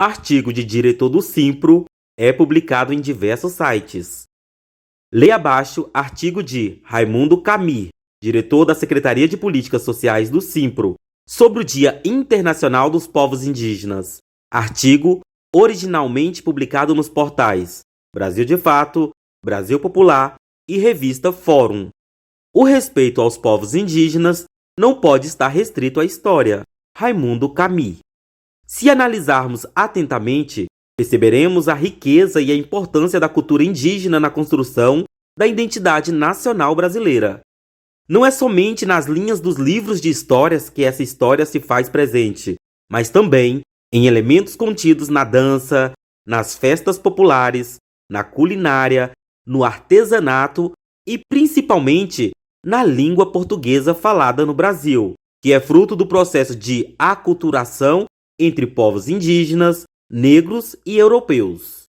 Artigo de diretor do Simpro é publicado em diversos sites. Leia abaixo artigo de Raimundo Camir, diretor da Secretaria de Políticas Sociais do Simpro, sobre o Dia Internacional dos Povos Indígenas. Artigo originalmente publicado nos portais Brasil de Fato, Brasil Popular e Revista Fórum. O respeito aos povos indígenas não pode estar restrito à história. Raimundo Camir. Se analisarmos atentamente, perceberemos a riqueza e a importância da cultura indígena na construção da identidade nacional brasileira. Não é somente nas linhas dos livros de histórias que essa história se faz presente, mas também em elementos contidos na dança, nas festas populares, na culinária, no artesanato e principalmente na língua portuguesa falada no Brasil, que é fruto do processo de aculturação entre povos indígenas, negros e europeus.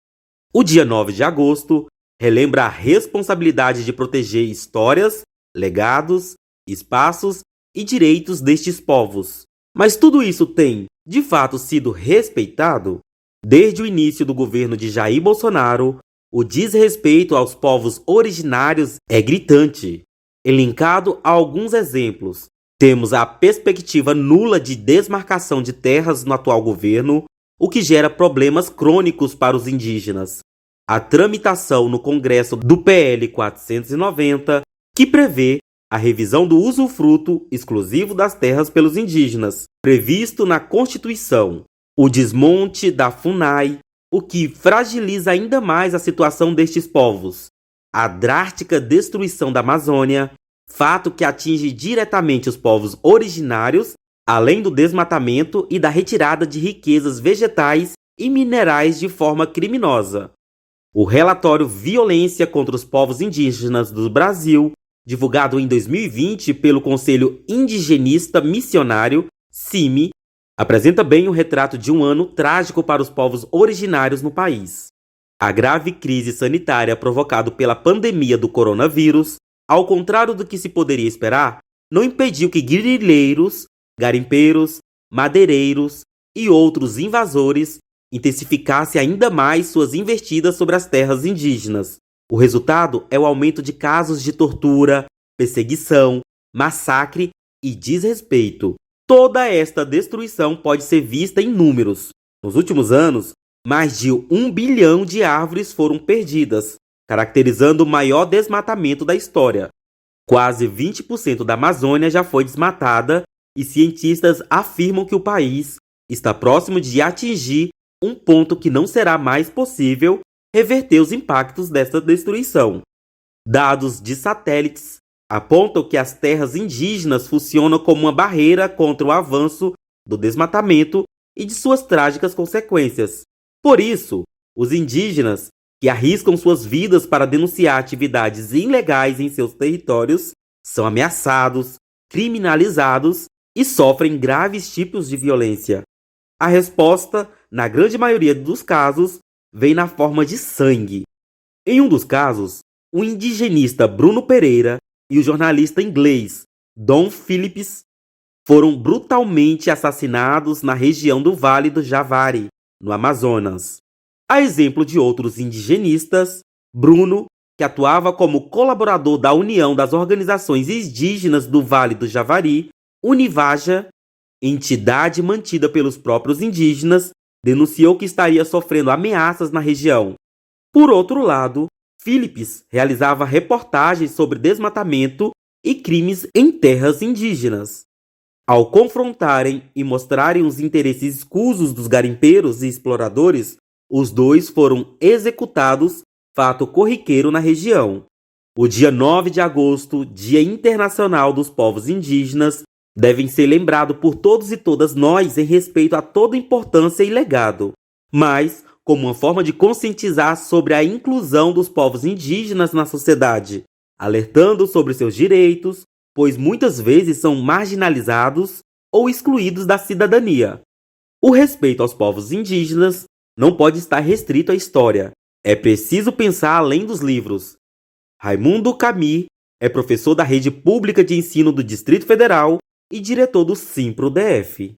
O dia 9 de agosto relembra a responsabilidade de proteger histórias, legados, espaços e direitos destes povos. Mas tudo isso tem, de fato, sido respeitado? Desde o início do governo de Jair Bolsonaro, o desrespeito aos povos originários é gritante. Elencado alguns exemplos, temos a perspectiva nula de desmarcação de terras no atual governo, o que gera problemas crônicos para os indígenas. A tramitação no Congresso do PL 490, que prevê a revisão do usufruto exclusivo das terras pelos indígenas, previsto na Constituição. O desmonte da FUNAI, o que fragiliza ainda mais a situação destes povos. A drástica destruição da Amazônia, fato que atinge diretamente os povos originários, além do desmatamento e da retirada de riquezas vegetais e minerais de forma criminosa. O relatório Violência contra os Povos Indígenas do Brasil, divulgado em 2020 pelo Conselho Indigenista Missionário, CIMI, apresenta bem o retrato de um ano trágico para os povos originários no país. A grave crise sanitária provocada pela pandemia do coronavírus, ao contrário do que se poderia esperar, não impediu que grileiros, garimpeiros, madeireiros e outros invasores intensificassem ainda mais suas investidas sobre as terras indígenas. O resultado é o aumento de casos de tortura, perseguição, massacre e desrespeito. Toda esta destruição pode ser vista em números. Nos últimos anos, mais de 1 bilhão de árvores foram perdidas, caracterizando o maior desmatamento da história. Quase 20% da Amazônia já foi desmatada e cientistas afirmam que o país está próximo de atingir um ponto que não será mais possível reverter os impactos dessa destruição. Dados de satélites apontam que as terras indígenas funcionam como uma barreira contra o avanço do desmatamento e de suas trágicas consequências. Por isso, os indígenas que arriscam suas vidas para denunciar atividades ilegais em seus territórios são ameaçados, criminalizados e sofrem graves tipos de violência. A resposta, na grande maioria dos casos, vem na forma de sangue. Em um dos casos, o indigenista Bruno Pereira e o jornalista inglês Dom Phillips foram brutalmente assassinados na região do Vale do Javari, no Amazonas. A exemplo de outros indigenistas, Bruno, que atuava como colaborador da União das Organizações Indígenas do Vale do Javari, Univaja, entidade mantida pelos próprios indígenas, denunciou que estaria sofrendo ameaças na região. Por outro lado, Phillips realizava reportagens sobre desmatamento e crimes em terras indígenas. Ao confrontarem e mostrarem os interesses escusos dos garimpeiros e exploradores, os dois foram executados, fato corriqueiro na região. O dia 9 de agosto, Dia Internacional dos Povos Indígenas, devem ser lembrados por todos e todas nós em respeito a toda importância e legado, mas como uma forma de conscientizar sobre a inclusão dos povos indígenas na sociedade, alertando sobre seus direitos, pois muitas vezes são marginalizados ou excluídos da cidadania. O respeito aos povos indígenas não pode estar restrito à história. É preciso pensar além dos livros. Raimundo Camir é professor da Rede Pública de Ensino do Distrito Federal e diretor do Simpro DF.